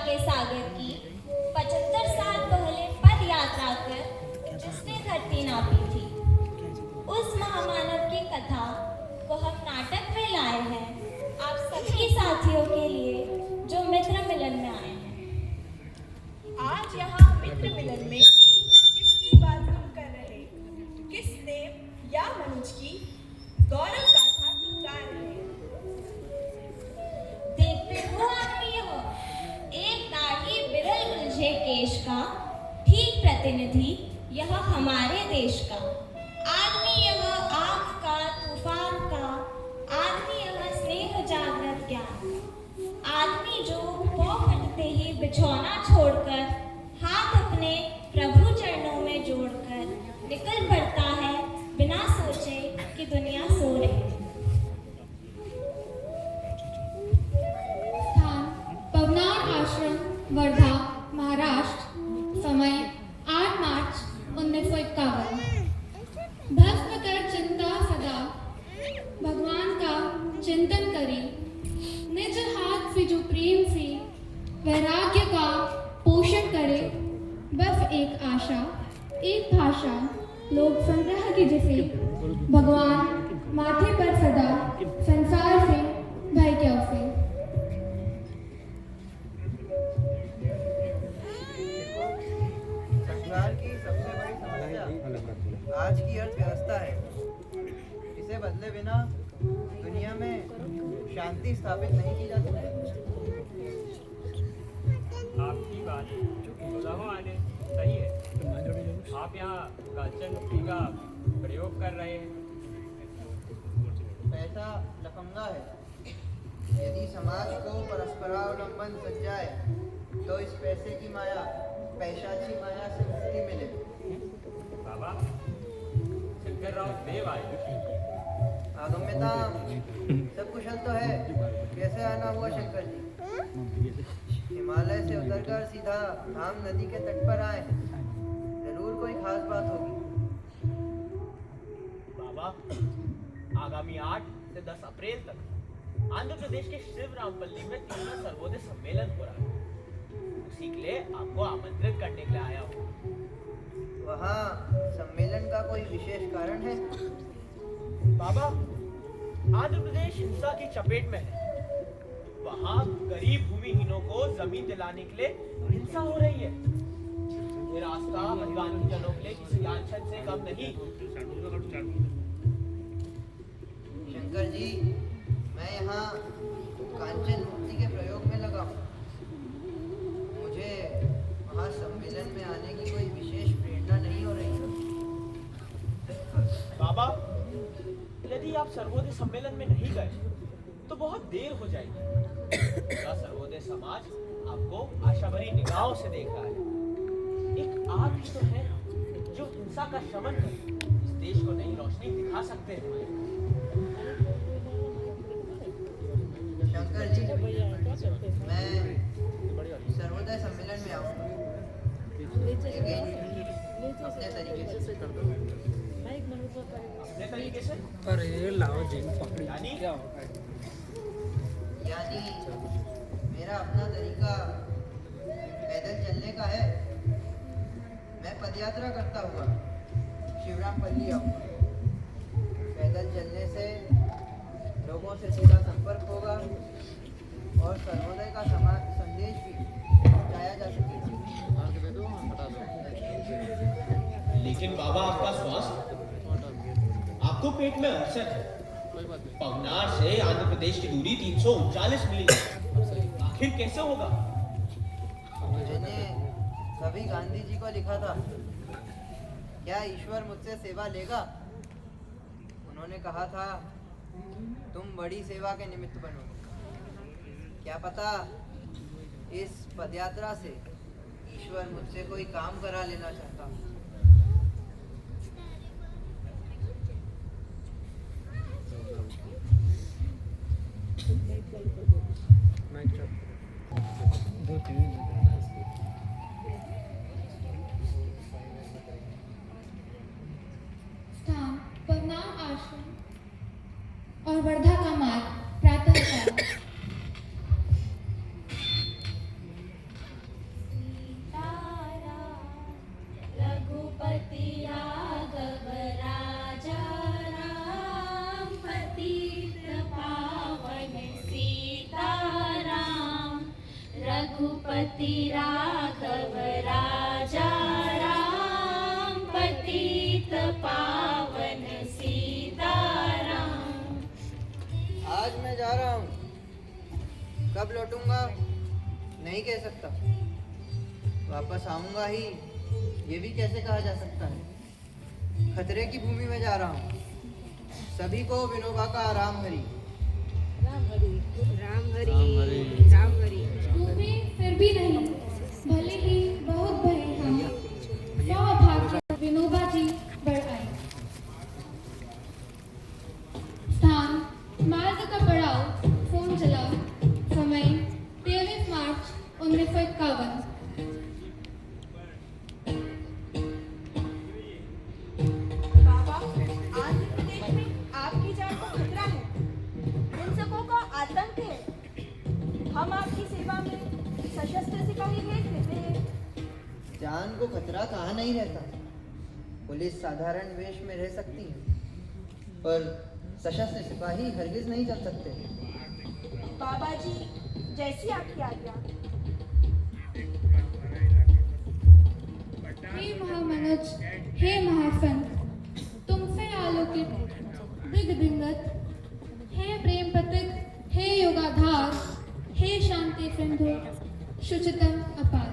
के सागर की 75 साल पहले पद यात्रा कर जिसने धरती नापी थी, उस महामानव की कथा को हम नाटक में लाए हैं आप सभी साथियों के लिए जो मित्र मिलन में आए हैं। आज यहाँ मित्र मिलन में किसकी बात हम कर रहे, किसने या मनुज की गौरव गाथा तुम गा रहे। देखते हो आदमी यह एक दाढ़ी बिरल उलझे केश का ठीक प्रतिनिधि यह हमारे देश का आदमी, यह आग का तूफान का आदमी, यह स्नेह जागृत ज्ञान आदमी जो पौ फटते ही बिछौना छोड़कर हाथ अपने प्रभु चरणों में जोड़कर निकल पड़ता है बिना सोचे कि दुनिया सो रही। स्थान पवनार आश्रम, वर्धा, महाराष्ट्र। समय 8 मार्च 1951। भस्म कर चिंता सदा भगवान का चिंतन करी, निज हाथ से जो प्रेम से वैराग्य का पोषण करे। बस एक आशा, एक भाषा, लोक संग्रह की जिसे भगवान माथे पर सदा संसार से भय के उसे। संसार की सबसे बड़ी समस्या आज की अर्थव्यवस्था है। इसे बदले बिना दुनिया में शांति स्थापित नहीं की जा सकती। आपकी बात सुलहो आने सही है। आप यहाँ गाचन का प्रयोग कर रहे हैं। पैसा लफंगा है। यदि समाज को परस्परावलंबन सज जाए तो इस पैसे की माया, पैशाची माया से मुक्ति मिले। बाबा शंकर राव देव आए। आगम्यता सब कुशल तो है। कैसे आना हुआ शंकर जी? हिमालय से उतरकर सीधा धाम नदी के तट पर आए। जरूर कोई खास बात होगी। बाबा आगामी 8 से 10 अप्रैल तक आंध्र प्रदेश के शिवरामपल्ली में 3वां सर्वोदय सम्मेलन हो रहा है। उसी के लिए आपको आमंत्रित करने के लिए आया हूँ। वहाँ सम्मेलन का कोई विशेष कारण है? बाबा आंध्र प्रदेश हिंसा की चपेट में है। वहाँ गरीब भूमिहीनों को जमीन दिलाने के लिए हिंसा हो रही है। ये रास्ता गांधी जनों के लिए किसी लांछन से कम नहीं। शंकर जी, मैं यहाँ कांचन मुक्ति के प्रयोग में लगा हूँ। मुझे वहाँ सम्मेलन में आने की कोई विशेष प्रेरणा नहीं हो रही है। बाबा यदि आप सर्वोदय सम्मेलन में नहीं गए तो बहुत देर हो जाएगी। पूरा सर्वोदय समाज आपको आशा भरी निगाहों से देख रहा है। एक आप ही तो है जो हिंसा का शमन कर इस देश को नई रोशनी दिखा सकते हैं। शंकर जी, मैं सर्वोदय सम्मेलन में आऊँगा, लेकिन अपने तरीके से। अपने तरीके से? अरे लाओ जिन पकड़ी यानी मेरा अपना तरीका पैदल चलने का है। मैं पदयात्रा करता हुआ शिवरामपल्ली आऊँगा। पैदल चलने से लोगों से सीधा संपर्क होगा और सर्वोदय का संदेश भी पहुँचाया जा सकेगा। लेकिन बाबा आपका स्वास्थ्य, आपको पेट में अल्सर है। पवनार से आंध्र प्रदेश की दूरी 339 मील है। आखिर कैसे होगा? मैंने कभी गांधी जी को लिखा था, क्या ईश्वर मुझसे सेवा लेगा? उन्होंने कहा था, तुम बड़ी सेवा के निमित्त बनोगे। क्या पता इस पदयात्रा से ईश्वर मुझसे कोई काम करा लेना चाहता हूँ। स्थान पवनार आश्रम और वर्धा का मार्ग प्रातः काल। रघुपति राघव राजा राम, पतित पावन सीताराम। आज मैं जा रहा हूँ, कब लौटूंगा नहीं कह सकता, वापस आऊंगा ही ये भी कैसे कहा जा सकता है। खतरे की भूमि में जा रहा हूँ, सभी को विनोबा का राम हरि। भूमि फिर भी नहीं, भले ही बहुत भय हम, सौभाग्य विनोबा जी बढ़ आए। स्थान मार्ग का पड़ाव, फोन चला, समय 23 मार्च 1951। बाबा, आंध्र प्रदेश में आपकी जान को खतरा है, हिंसकों का आतंक है। हम आपकी सेवा में सशस्त्र सिपाही भेज देते हैं। जान को खतरा कहाँ नहीं रहता। पुलिस साधारण वेश में रह सकती है, पर सशस्त्र सिपाही हरगिज नहीं चल सकते। बाबा जी, जैसी आपकी आज्ञा। हे महामनुज, हे महासंत, तुमसे आलोकित दिग्दिंगत, हे प्रेम पथिक, हे योगाधार, हे शांति सिंधु, शुचितम अपार।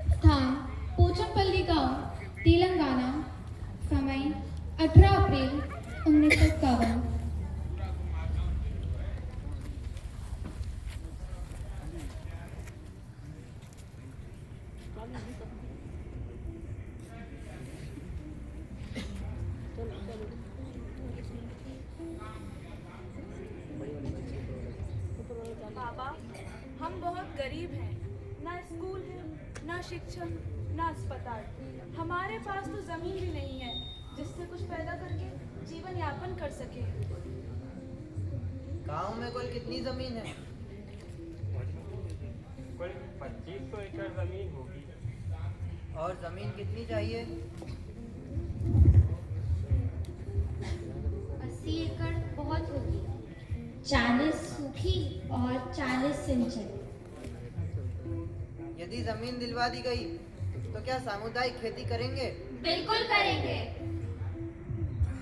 स्थान पोचमपल्ली गांव, तेलंगाना। समय 18 अप्रैल 1951। बाबा, हम बहुत गरीब हैं, ना स्कूल है, ना शिक्षण, ना अस्पताल। हमारे पास तो जमीन भी नहीं है जिससे कुछ पैदा करके जीवन यापन कर सके। गांव में कुल कितनी जमीन है? कुल 2500 एकड़ जमीन होगी। और जमीन कितनी चाहिए? 80 एकड़ बहुत होगी, 40 सूखी और 40 सिंचाई। यदि जमीन दिलवा दी गई तो क्या सामुदायिक खेती करेंगे? बिल्कुल करेंगे।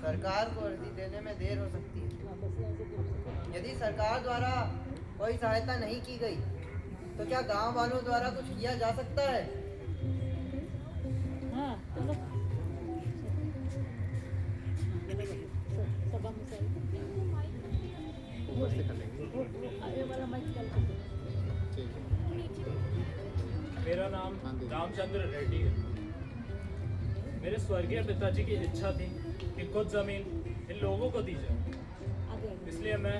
सरकार को अर्जी देने में देर हो सकती है। यदि सरकार द्वारा कोई सहायता नहीं की गई तो क्या गांव वालों द्वारा कुछ किया जा सकता है? मेरा नाम रामचंद्र रेड्डी है। मेरे स्वर्गीय पिताजी की इच्छा थी कि कुछ जमीन इन लोगों को दी जाए, इसलिए मैं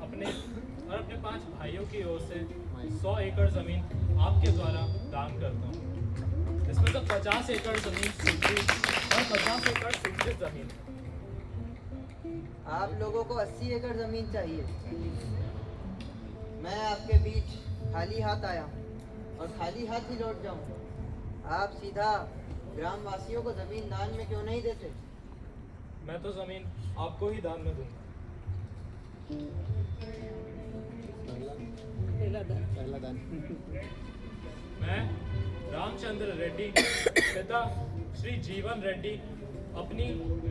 अपने और अपने 5 भाइयों की ओर से 100 एकड़ जमीन आपके द्वारा दान करता हूँ। इसमें से 50 एकड़ जमीन सूखी और 50 एकड़ सिंचित जमीन है। आप लोगों को 80 एकड़ जमीन चाहिए। मैं आपके बीच खाली हाथ आया हूँ और खाली हाथ ही लौट जाऊँ। आप सीधा ग्राम वासियों को जमीन दान में क्यों नहीं देते? मैं तो जमीन आपको ही दान में दूंगा। मैं रामचंद्र रेड्डी, पिता श्री जीवन रेड्डी, अपनी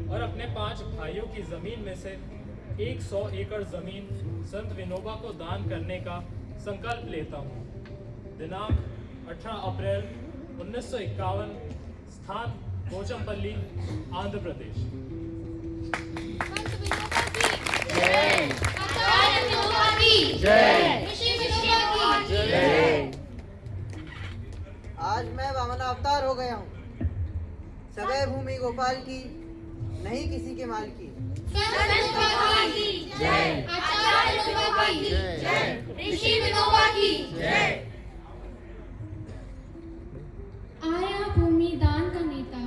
और अपने 5 भाइयों की जमीन में से 100 एकड़ जमीन संत विनोबा को दान करने का संकल्प लेता हूँ। दिनांक 18 अप्रैल 1951, स्थान पोचमपल्ली, आंध्र प्रदेश। संत विनोबा की जय, आचार्य विनोबा की जय, ऋषि विनोबा की जय। आज मैं वामन अवतार हो गया हूँ, सवै भूमि गोपाल की, नहीं किसी के माल की। संत विनोबा की जय, आचार्य विनोबा की जय, ऋषि विनोबा की जय। आया भूमि दान का नेता,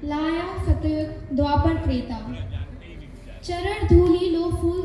लाया सतयुग द्वापर त्रेता। चरण धूलि लो फूल